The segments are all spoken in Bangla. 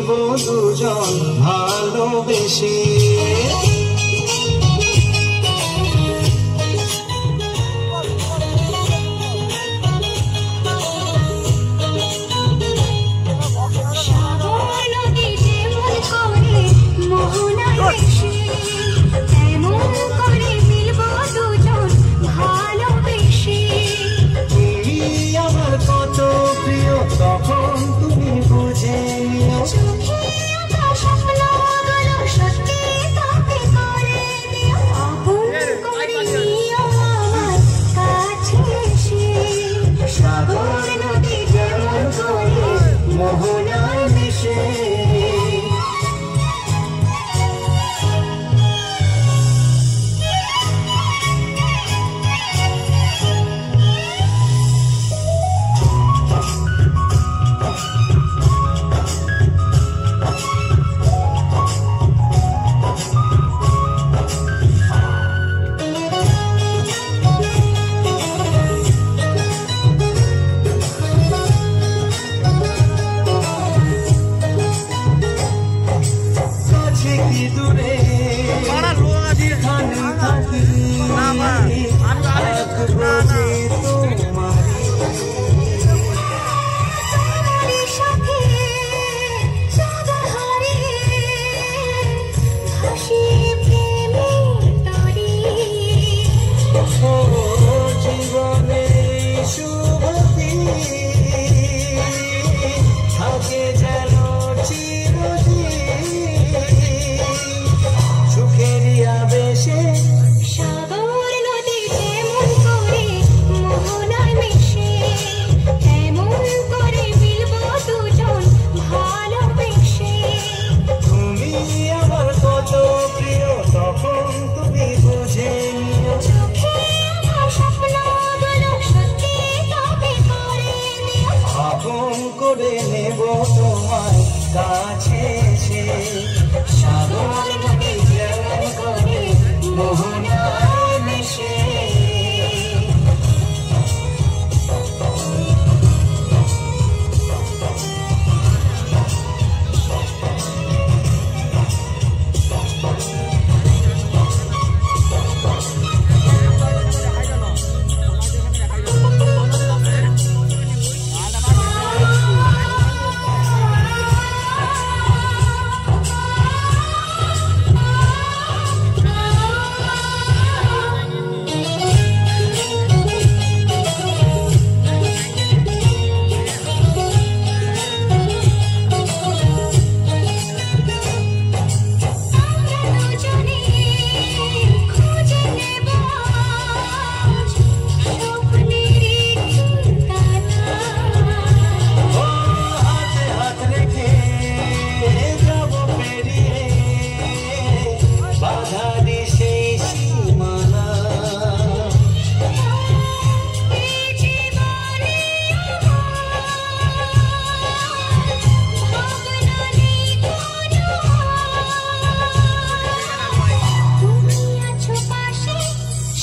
মিলবো দুজন ভালোবেসে। তখন তুমি বুঝে নিও সাগর নদী যেমন করে মোহনায় মিশে। করে নেব তোমায় কাছে এসে। সাগর নদী যেমন করে মোহনায় মিশে।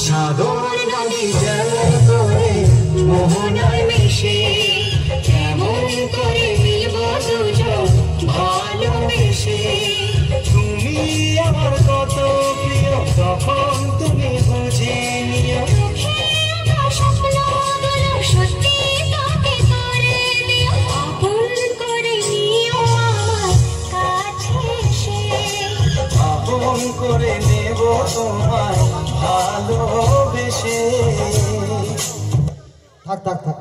সাগর নদী যেমন করে মোহনায় মিশে। কেমন করে মিলবো দুজন ভালোবেসে। তুমি আমার কত প্রিয় তখন তুমি বুঝে নিও। সত্যি তাকে করে দিও। আপন করে নিও আমার কাছে এসে। আপন করে নেব তোমায় ভালোবেসে। থাক থাক থাক।